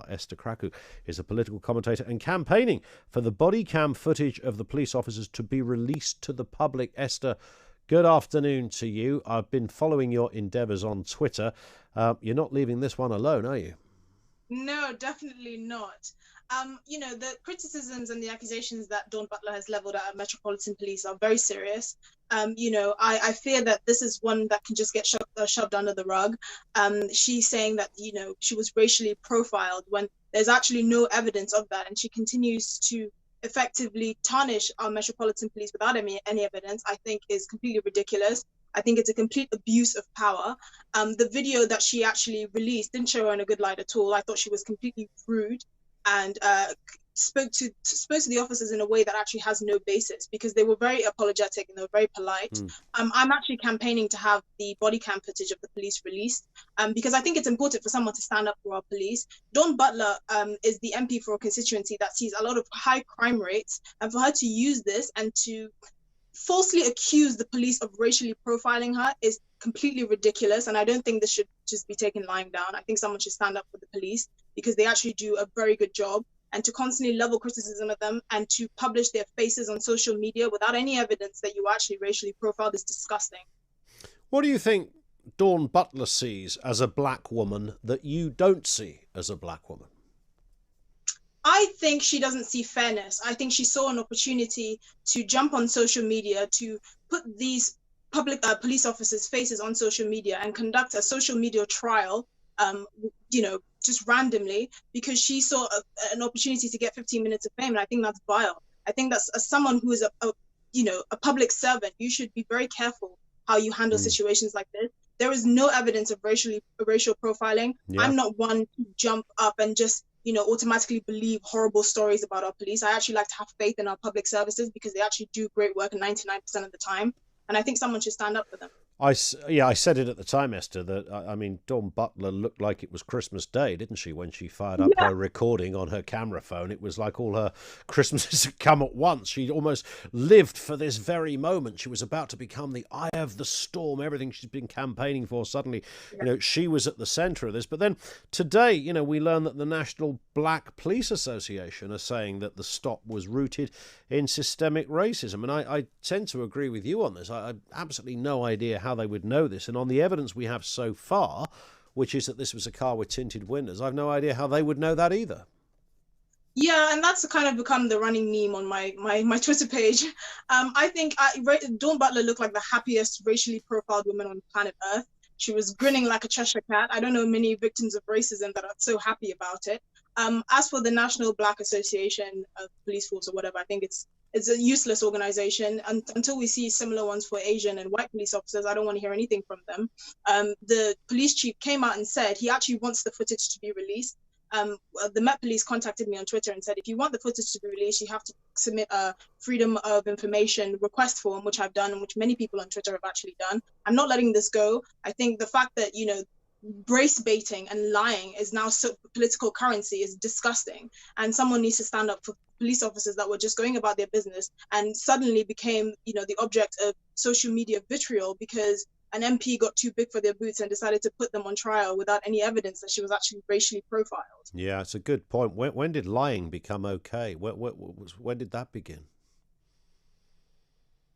Esther Krakue is a political commentator and campaigning for the body cam footage of the police officers to be released to the public. Esther, good afternoon to you. I've been following your endeavours on Twitter. You're not leaving this one alone, are you? No, definitely not. The criticisms and the accusations that Dawn Butler has leveled at Metropolitan Police are very serious. I fear that this is one that can just get shoved under the rug. She's saying that, she was racially profiled when there's actually no evidence of that. And she continues to effectively tarnish our Metropolitan Police without any evidence, I think is completely ridiculous. I think it's a complete abuse of power. The video that she actually released didn't show her in a good light at all. I thought she was completely rude and spoke to the officers in a way that actually has no basis, because they were very apologetic and they were very polite. I'm actually campaigning to have the body cam footage of the police released, because I think it's important for someone to stand up for our police. Dawn Butler is the MP for a constituency that sees a lot of high crime rates, and for her to use this and to falsely accuse the police of racially profiling her is completely ridiculous. And I don't think this should just be taken lying down. I think someone should stand up for the police, because they actually do a very good job. And to constantly level criticism at them and to publish their faces on social media without any evidence that you actually racially profiled is disgusting. What do you think Dawn Butler sees as a black woman that you don't see as a black woman? I think she doesn't see fairness. I think she saw an opportunity to jump on social media, to put these public police officers' faces on social media and conduct a social media trial, just randomly, because she saw an opportunity to get 15 minutes of fame. And I think that's vile. I think that's, as someone who is a public servant, you should be very careful how you handle situations like this. There is no evidence of racial profiling. Yeah. I'm not one to jump up and just automatically believe horrible stories about our police. I actually like to have faith in our public services, because they actually do great work 99% of the time. And I think someone should stand up for them. I said it at the time, Esther, that, Dawn Butler looked like it was Christmas Day, didn't she, when she fired up her recording on her camera phone? It was like all her Christmases had come at once. She'd almost lived for this very moment. She was about to become the eye of the storm, everything she's been campaigning for. Suddenly, she was at the centre of this. But then today, we learned that the National Black Police Association are saying that the stop was rooted in systemic racism. And I tend to agree with you on this. I have absolutely no idea how they would know this, and on the evidence we have so far, which is that this was a car with tinted windows, I've no idea how they would know that either. Yeah, and that's kind of become the running meme on my Twitter page. I think Dawn Butler looked like the happiest racially profiled woman on planet Earth. She was grinning like a Cheshire Cat. I don't know many victims of racism that are so happy about it. As for the National Black Association of Police Force or whatever, I think it's a useless organization. And until we see similar ones for Asian and white police officers, I don't want to hear anything from them. The police chief came out and said he actually wants the footage to be released. The Met Police contacted me on Twitter and said, if you want the footage to be released, you have to submit a Freedom of Information request form, which I've done and which many people on Twitter have actually done. I'm not letting this go. I think the fact that, brace baiting and lying is now so political currency is disgusting, and someone needs to stand up for police officers that were just going about their business and suddenly became the object of social media vitriol because an MP got too big for their boots and decided to put them on trial without any evidence that she was actually racially profiled. Yeah, it's a good point. When did lying become okay? When did that begin?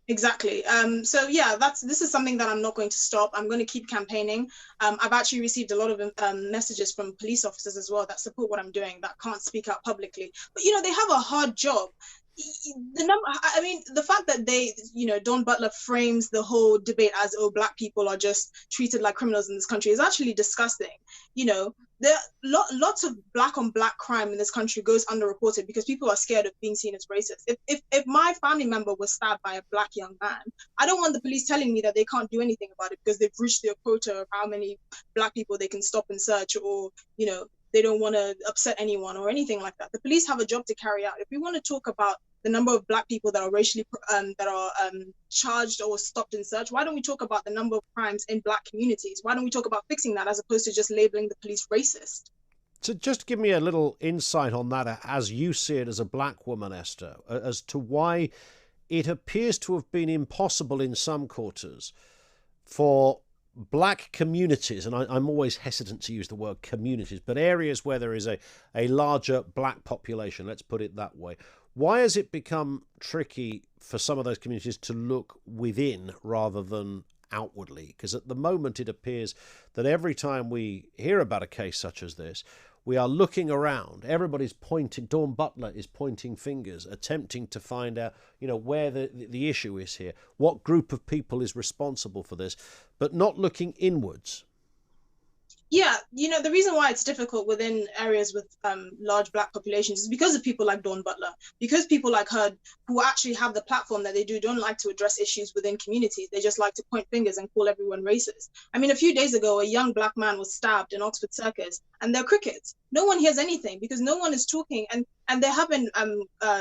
Exactly. This is something that I'm not going to stop. I'm going to keep campaigning. I've actually received a lot of messages from police officers as well that support what I'm doing, that can't speak out publicly. But, they have a hard job. The fact that Dawn Butler frames the whole debate as, black people are just treated like criminals in this country is actually disgusting. There are lots of black on black crime in this country goes underreported because people are scared of being seen as racist. If my family member was stabbed by a black young man, I don't want the police telling me that they can't do anything about it because they've reached their quota of how many black people they can stop and search, or, they don't want to upset anyone or anything like that. The police have a job to carry out. If we want to talk about the number of black people that are racially charged or stopped in search, why don't we talk about the number of crimes in black communities? Why don't we talk about fixing that as opposed to just labeling the police racist? So just give me a little insight on that as you see it as a black woman, Esther, as to why it appears to have been impossible in some quarters for black communities, and I'm always hesitant to use the word communities, but areas where there is a larger black population, let's put it that way, why has it become tricky for some of those communities to look within rather than outwardly? Because at the moment it appears that every time we hear about a case such as this, we are looking around. Everybody's pointing. Dawn Butler is pointing fingers, attempting to find out, where the issue is here, what group of people is responsible for this, but not looking inwards. Yeah, the reason why it's difficult within areas with large black populations is because of people like Dawn Butler, because people like her who actually have the platform that they do don't like to address issues within communities. They just like to point fingers and call everyone racist. I mean, a few days ago, a young black man was stabbed in Oxford Circus, and they're crickets. No one hears anything because no one is talking, and there have been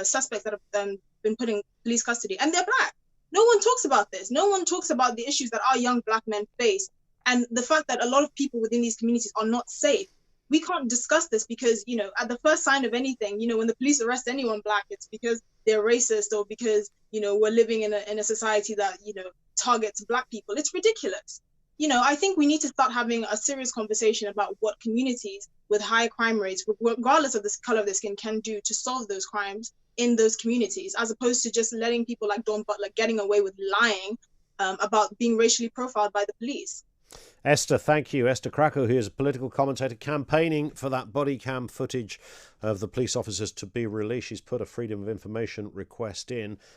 suspects that have been put in police custody, and they're black. No one talks about this. No one talks about the issues that our young black men face. And the fact that a lot of people within these communities are not safe. We can't discuss this because, at the first sign of anything, when the police arrest anyone black, it's because they're racist or because, we're living in a society that, targets black people. It's ridiculous. I think we need to start having a serious conversation about what communities with high crime rates, regardless of the color of their skin, can do to solve those crimes in those communities, as opposed to just letting people like Dawn Butler getting away with lying about being racially profiled by the police. Esther, thank you. Esther Krakue, who is a political commentator campaigning for that body cam footage of the police officers to be released. She's put a Freedom of Information request in.